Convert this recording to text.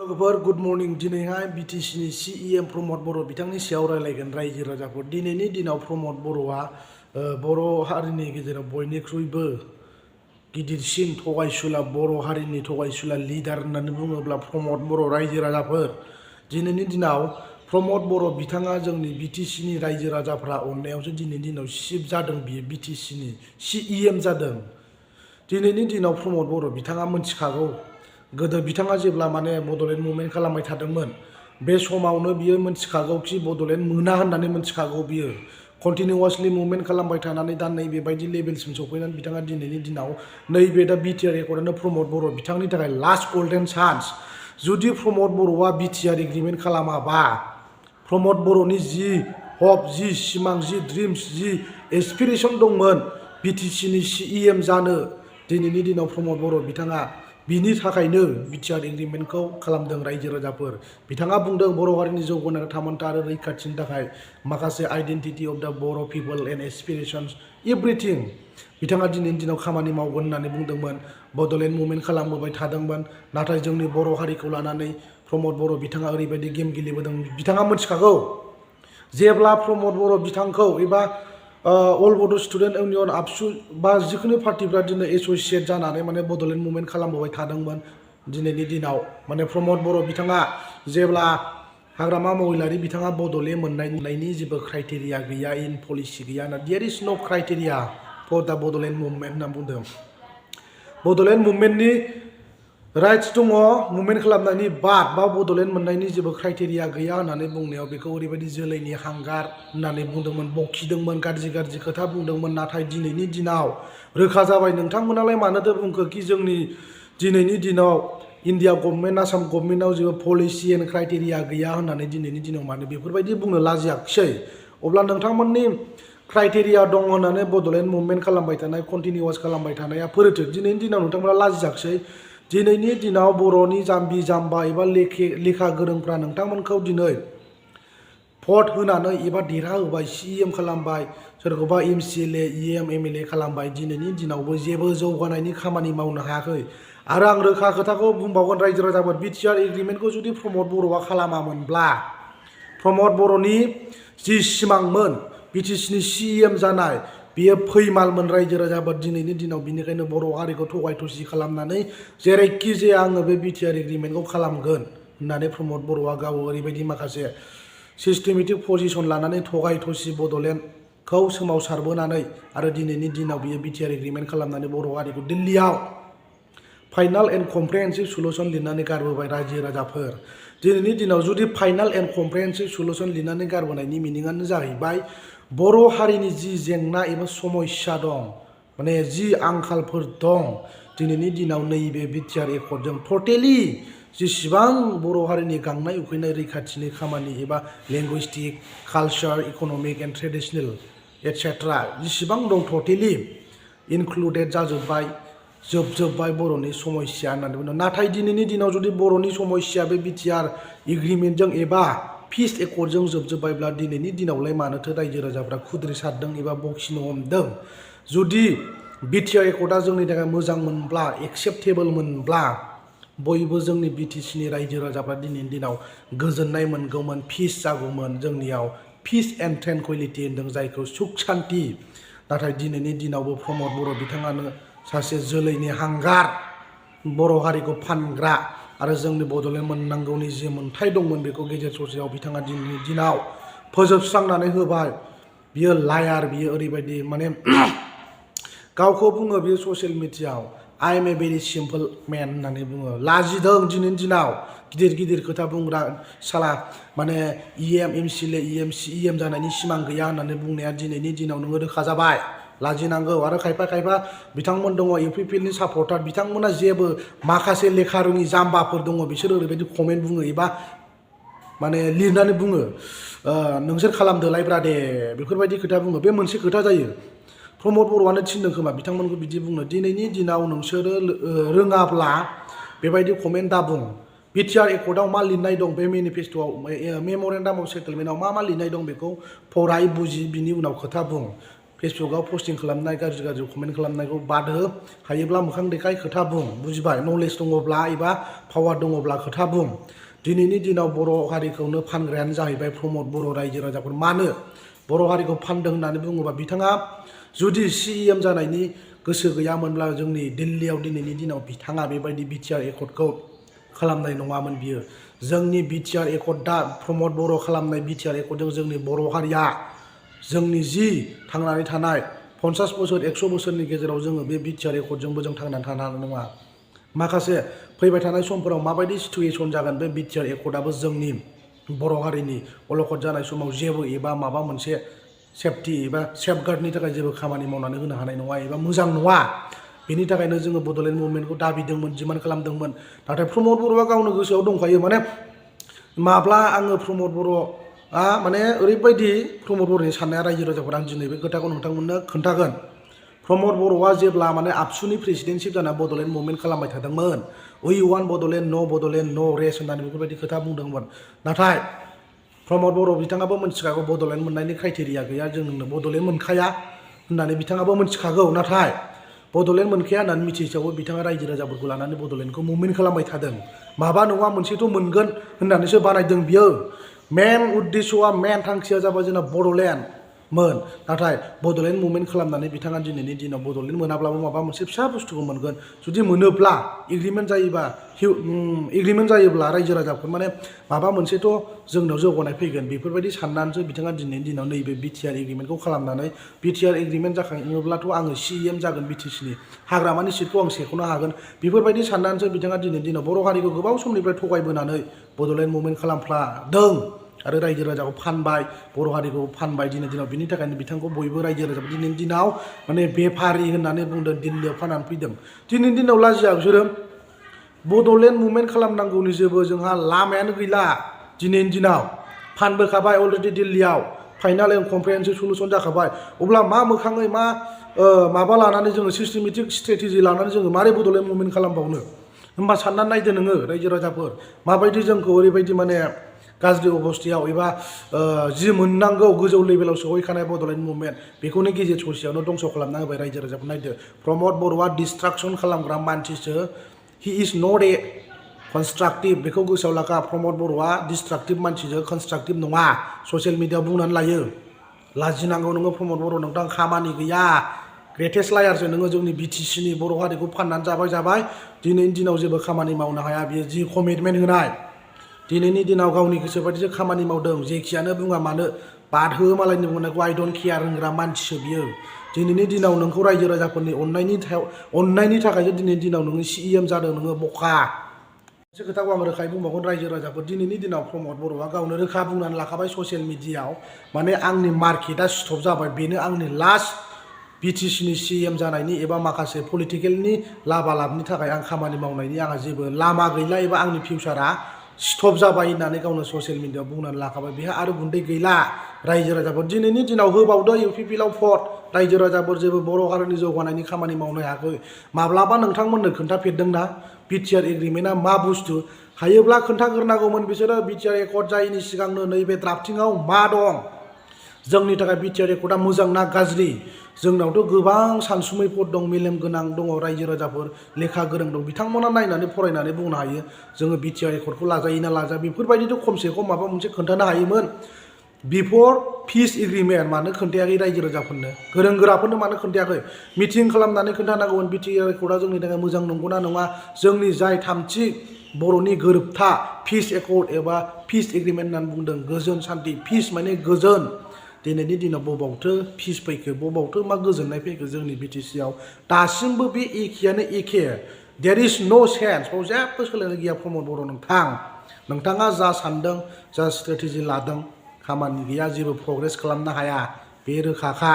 लोगोफोर good morning दिनैहाय BTC नि CEM प्रमद बर' बिथांनि सायाव रायलायगोन रायजो राजाफोर दिनैनि दिनाव प्रमद बर'आ बर' हारिनि गेजेराव बयनिख्रुइबो गिदिरसिन थगायसुला बर' हारिनि थगायसुला लिडार होननानै बुङोब्ला प्रमद बर' रायजो राजाफोर दिनैनि दिनाव प्रमद बर' बिथाङा जोंनि BTC नि रायजो राजाफ्रा अननायावसो दिनैनि दिनाव चिफ जादों बियो BTC नि CEM जादों दिनैनि दिनाव प्रमद बर' बिथाङा मोनथिखागौ गोदो बिथाङा जेब्ला माने बड'लेण्ड मुभमेन्ट खालामबाय थादोंमोन बे समावनो बियो मोनथिखागौ कि बड'लेण्ड मोना होननानै मोनथिखागौ बियो कन्टिनिउवासलि मुभमेन्ट खालामबाय थानानै दा नैबेबायदि लेभेलसिम सफैनानै बिथाङा दिनैनि दिनाव नैबे दा BTR रेकर्डआनो प्रमद बर' बिथांनि थाखाय लास्ट गोल्डेन चान्स जुदि प्रमद बर'आ BTR एग्रिमेन्ट खालामाबा प्रमद बर'नि जि हप जि सिमां जि ड्रिम्स जि एसपिरेसन दंमोन BTC नि CEM जानो दिनैनि दिनाव प्रमद बर' बिथाङा बिनि थाखायनो BTR एग्रिमेन्टखौ खालामदों रायजो राजाफोर बिथाङा बुंदों बर' हारिनि जौगानाय थामोनथा आरो रैखाथिनि थाखाय माखासे आइडेन्टिटी अफ द बर' पिपल एन्ड एसपिरेशन्स एभ्रिथिं बिथाङा दिनैनि दिनाव खामानि मावगोन होननानै बुंदोंमोन बड'लेण्ड मुभमेन्ट खालामबोबाय थादोंमोन नाथाय जोंनि बर' हारिखौ लानानै प्रमद बर' बिथाङा ओरैबायदि गेम गेलेबोदों बिथाङा मोनथिखागौ जेब्ला प्रमद बर' बिथांखौ एबा अल बड' स्टुडेन्ट इउनियन आबसु बा जिखुनु पार्टिफ्रा दिनै एस'सियेट जानानै माने बड'लेण्ड मुभमेन्ट खालामबोबाय थादोंमोन दिनैनि दिनाव माने प्रमद बर' बिथाङा जेब्ला हाग्रामा महिलारि बिथाङा बड'लेण्ड मोननायनि जेबो क्राइटेरिया गैया इन पलिसि गैया ना देयर इज नो क्राइटेरिया फर दा बड'लेण्ड मुभमेन्ट होनना बुंदों बड'लेण्ड मुभमेन्टनि राइट्स दङ मुभमेन्ट खालामनायनि बाद बा बड'लेण्ड मोननायनि जेबो क्राइटेरिया गैया होननानै बुंनायाव बेखौ ओरैबायदि जोलैनि हांगार होननानै बुंदोंमोन बखिदोंमोन गाज्रि खोथा बुंदोंमोन नाथाय दिनैनि दिनाव रोखा जाबाय नोंथांमोनालाय मानोथो बुंखो कि जोंनि दिनैनि दिनाव इन्डिया गभर्नमेन्ट आसाम गभर्नमेन्टआव जेबो पलिसि एन्ड क्राइटेरिया गैया होननानै दिनैनि दिनाव मानो बेफोरबायदि बुंनो लाजियाखिसै अब्ला नोंथांमोननि क्राइटेरिया दङ होननानै बड'लेण्ड मुभमेन्ट खालामबाय थानाय कन्टिनिउवास खालामबाय थानाया फोरथो दिनैनि दिनाव नोंथांमोना लाजियाखिसै दिनैनि दिनाव बर'नि जाम्बि जाम्बा एबा लेखा गोरोंफ्रा नोंथांमोनखौ दिनै भट होनानै एबा देरहाहोबाय CEM खालामबाय सोरखौबा MCLA EM MLA खालामबाय दिनैनि दिनावबो जेबो जौगानायनि खामानि मावनो हायाखै आरो आं रोखा खोथाखौ बुंबावगोन रायजो राजाफोर BTR एग्रिमेन्टखौ जुदि प्रमद बर'आ खालामामोनब्ला प्रमद बर'नि जि सिमांमोन BTC नि CEM जानाय बियो फैमालमोन रायजो राजाफोर दिनैनि दिनाव बिनिखायनो बर' हारिखौ थगाय थसि खालामनानै जेरैखि जाया आङो बे BTR एग्रिमेन्टखौ खालामगोन होननानै प्रमद बर'आ गाव ओरैबायदि माखासे सिस्टेमेटिक पजिशन लानानै थगाय थसि बड'लेण्डखौ सोमावसारबोनानै आरो दिनैनि दिनाव बियो BTR एग्रिमेन्ट खालामनानै बर' हारिखौ दिल्लीयाव फाइनाल एन्ड कमप्रिहेन्सिभ सलुसन लिरनानै गारबोबाय रायजो राजाफोर दिनैनि दिनाव जुदि फाइनाल एन्ड कमप्रिहेन्सिभ सलुसन लिरनानै गारबोनायनि मिनिङानो जाहैबाय बर' हारिनि जि जेंना एबा समस्या दं माने जि आंखालफोर दं दिनैनि दिनाव नैबे BTR एकर्डजों टटेलि जेसेबां बर' हारिनि गांनाय उखैनाय रैखाथिनि खामानि एबा linguistic culture economic and traditional etcetera जेसेबां दं टटेलि इनक्लुडेड जाजोब्बाय जोबजोब्बाय बर'नि समस्या होननानै बुंदों नाथाय दिनैनि दिनाव जुदि बर'नि समस्या बे BTR एग्रिमेन्टजों एबा पिस एकर्डजों जोबजोब्बायब्ला दिनैनि दिनावलाय मानोथो रायजो राजाफ्रा खुद्रि सारदों एबा बखिनो हमदों जुदि BTR एकर्डआ जोंनि थाखाय मोजां मोनब्ला एक्सेप्टेबोल मोनब्ला बयबो जोंनि BTC नि रायजो राजाफ्रा दिनैनि दिनाव गोजोननाय मोनगौमोन पिस जागौमोन जोंनियाव पिस एन्ड ट्रेंकुइलिटि होनदों जायखौ सुख शान्ति नाथाय दिनैनि दिनावबो प्रमद बर' बिथाङानो सासे जोलैनि हांगार बर' हारिखौ फानग्रा आरो जोंनि बड'लेण्ड मोननांगौनि जि मोन्थाय दंमोन बेखौ गेजेर ससेयाव बिथाङा दिनैनि दिनाव फोजोबस्रांनानै होबाय बियो लायार बियो ओरैबायदि माने गावखौ बुङो बियो ससियेल मिडियायाव I am a very simple man होननानै बुङो लाजिदों दिनैनि दिनाव गिदिर खोथा बुंग्रा साला माने EM MCLA EM CEM जानायनि सिमां गैया होननानै बुंनाया दिनैनि दिनाव नोङो रोखा जाबाय लाजिनांगौ आरो खायफा बिथांमोन दङ UPPLनि सापर्टार बिथांमोना जेबो माखासे लेखा रोङि जाम्बाफोर दङ बिसोर ओरैबायदि कमेन्ट बुङो एबा माने लिरनानै बुङो नोंसोर खालामदोलाय ब्रादे बेफोरबायदि खोथा बुङो बे मोनसे खोथा जायो प्रमद बर'आनो थिनदों खोमा बिथांमोनखौ बिदि बुंनो दिनैनि दिनाव नोंसोरो रोङाब्ला बेबायदि कमेन्ट दाबुं BTR एकर्डआव मा लिरनाय दं बे मेनिफेस्ट'आव मेम'रेन्डाम अफ सेटेलमेन्टआव मा लिरनाय दं बेखौ फराय बुजि बिनि उनाव खोथा बुं फेसबुकआव पस्टिं खालामनाय गाज्रि कमेन्ट खालामनायखौ बाद हो हायोब्ला मोखां देखाय खोथा बुं बुजिबाय नलेज दङब्ला एबा पावार दङब्ला खोथा बुं दिनैनि दिनाव बर' हारिखौनो फानग्रायानो जाहैबाय प्रमद बर' रायजो राजाफोर मानो बर' हारिखौ फानदों होननानै बुङोबा बिथाङा जुदि CEM जानायनि गोसो गैयामोनब्ला जोंनि दिल्लीयाव दिनैनि दिनाव बिथाङा बेबायदि BTR एकर्डखौ खालामनाय नङामोन बियो जोंनि BTR एकर्ड दा प्रमद बर' खालामनाय BTR एकर्डजों जोंनि बर' हारिया जोंनि जि थांनानै थानाय 50 बोसोर 100 बोसोरनि गेजेराव जोङो बे BTR एकर्डजोंबो जों थांनानै थानो हानाय नङा माखासे फैबाय थानाय समफोराव माबायदि सिचुएशन जागोन बे BTR एकर्डआबो जोंनि बर' हारिनि अलखद जानाय समाव जेबो एबा माबा मोनसे सेफटि एबा सेफगार्डनि थाखाय जेबो खामानि मावनानै होनो हानाय नङा एबा मोजां नङा बेनि थाखायनो जोङो बड'लेण्ड मुभमेन्टखौ दाबिदोंमोन डिमान्ड खालामदोंमोन नाथाय प्रमद बर'आ गावनो गोसोआव दंखायो माने माब्ला आङो प्रमद बर'आ माने ओरैबायदि प्रमद बर'नि साननाया रायजो राजाफोरा आं दिनै बे खोथाखौ नोंथांमोननो खोन्थागोन प्रमद बर'आ जेब्ला माने आबसुनि प्रेसिडेन्टशिप जाना बड'लेण्ड मुभमेन्ट खालामबाय थादोंमोन उइ वान बड'लेण्ड न' रेस होननानै बेफोरबायदि खोथा बुंदोंमोन नाथाय प्रमद बर' बिथाङाबो मिथिखागौ बड'लेण्ड मोननायनि क्राइटेरिया गैया जोंनो बड'लेण्ड मोनखाया होननानै बिथाङाबो मिथिखागौ नाथाय बड'लेण्ड मोनखाया होननानै मिथिसेयावबो बिथाङा रायजो राजाफोरखौ लानानै बड'लेण्डखौ मुभमेन्ट खालामबाय थादों माबा नङा मोनसेथ' मोनगोन होननानैसो बानायदों बियो मेन उद्देश्यआ मेन थांखिया जाबाय जोंना बड'लेण्डमोन नाथाय बड'लेण्ड मुभमेन्ट खालामनानै बिथाङा दिनैनि दिनाव बड'लेण्ड मोनाब्लाबो माबा मोनसे फिसा बुस्थुखौ मोनगोन जुदि मोनोब्ला एग्रिमेन्ट जायोब्ला रायजो राजाफोर माने माबा मोनसेथ' जोंनाव जौगानाय फैगोन बेफोरबायदि साननानैसो बिथाङा दिनैनि दिनाव नैबे BTR एग्रिमेन्टखौ खालामनानै BTR एग्रिमेन्ट जाखाङोब्लाथ' आङो CEM जागोन BTCनि हाग्रामानि सिटखौ आं सेख'नो हागोन बेफोरबायदि साननानैसो बिथाङा दिनैनि दिनाव बर' हारिखौ गोबाव समनिफ्राय थगायबोनानै बड'लेण्ड मुभमेन्ट खालामफ्लादों आरो रायजो राजाखौ फानबाय बर' हारिखौ फानबाय दिनैनि दिनाव बिनि थाखायनो बिथांखौ बयबो रायजो राजाफोर दिनैनि दिनाव माने बेफारि होननानै बुंदों दिल्लीयाव फाननानै फैदों दिनैनि दिनाव लाजिया बिसोरो बड'लेण्ड मुभमेन्ट खालामनांगौनि जेबो जोंहा लामायानो गैला दिनैनि दिनाव फानबोखाबाय अलरेडि दिल्लीयाव फाइनाल एन्ड कमप्रिहेन्सिभ सलुसन जाखाबाय अब्ला मा मोखाङै मा माबा लानानै जोङो सिस्टेमेटिक स्ट्रेटेजि लानानै जोङो मारै बड'लेण्ड मुभमेन्ट खालामबावनो होमबा साननानै नायदो नोङो रायजो राजाफोर माबायदि जोंखौ ओरैबायदि माने गाज्रि अबस्थायाव एबा जि मोननांगौ गोजौ लेभेलाव सहैखानाय बड'लेण्ड मुभमेन्ट बेखौनो गेजेर ससेयावनो दंस' खालामना होबाय रायजो राजाफोर नायदो प्रमद बर'आ डिस्ट्राक्सन खालामग्रा मानसिसो हि इज नट ए कनस्ट्राक्टिभ बेखौ गोसोआव लाखा प्रमद बर'आ डिस्ट्राक्टिभ मानसिजों कनस्ट्राक्टिभ नङा ससियेल मिडियाआव बुंनानै लायो लाजिनांगौ नोङो प्रमद बर' नोंथां खामानि गैया ग्रेटेस्ट लायारसो नोङो जोंनि BTCनि बर' हारिखौ फाननानै जाबाय दिनैनि दिनाव जेबो खामानि मावनो हाया बियो जि कमिटमेन्ट होनाय दिनैनि दिनाव गावनि गोसो बायदिसो खामानि मावदों जेखियानो बुङा मानो बादहो मालायनि बुंनायखौ आइ डन्ट केयार होनग्रा मानसिसो बियो दिनैनि दिनाव नोंखौ रायजो राजाफोरनि अननायनि थाखायसो दिनैनि दिनाव नोङो CEM जादों नोङो बखा मोनसे खोथाखौ आं रोखायै बुंबावगोन रायजो राजाफोर दिनैनि दिनाव प्रमद बर'आ गावनो रोखा बुंनानै लाखाबाय ससियेल मिडियाआव माने आंनि मार्केटआ स्टप जाबाय बेनो आंनि लास्ट BTCनि CEM जानायनि एबा माखासे पलिटिकेलनि लाभालाभनि थाखाय आं खामानि मावनायनि आंहा जेबो लामा गैला एबा आंनि फिउचारा स्टप जाबाय होननानै गावनो ससियेल मिडियाआव बुंनानै लाखाबाय बेहा आरो गुन्दै गैला रायजो राजाफोर दिनैनि दिनाव होबावदो UPPLआव भट रायजो राजाफोर जेबो बर' हारिनि जौगानायनि खामानि मावनो हायाखै माब्लाबा नोंथांमोननो खोन्थाफेरदोंना BTR एग्रिमेन्टआ मा बुस्थु हायोब्ला खोन्थाग्रोनांगौमोन बिसोरो BTR एकर्ड जायैनि सिगांनो नैबे ड्राफ्टिंआव मा दं जोंनि थाखाय BTR एकर्डआ मोजां ना गाज्रि जोंनावथ' गोबां सानसुमैफोर दं मेलेम गोनां दङ रायजो राजाफोर लेखा गोरों दं बिथांमोना नायनानै फरायनानै बुंनो हायो जोङो BTR एकर्डखौ लाजायो ना लाजा बेफोरबायदिथ' खमसे खम माबा मोनसे खोन्थानो हायोमोन बिफर पिस एग्रिमेन्ट मानो खोन्थायाखै रायजो राजाफोरनो गोरों गोराफोरनो मानो खोन्थायाखै मिटिं खालामनानै खोन्थानांगौमोन BTR एकर्डआ जोंनि थाखाय मोजां नंगौना नङा जोंनि जाय थामथि बर'नि गोरोबथा पिस एकर्ड एबा पिस एग्रिमेन्ट होननानै बुंदों गोजोन सान्थि पिस माने गोजोन दिनैनि दिनाव बबावथो पिस फैखो बबावथो मा गोजोननाय फैखो जोंनि BTCआव दासिमबो बे एखेयानो एखे देयर इज नो सेन्स बाव जेबो सोलायनाय गैया प्रमद बर' नोंथाङा जा सानदों जा स्ट्रेटेजि लादों खामानि गैया जेबो प्रग्रेस खालामनो हाया बे रोखाखा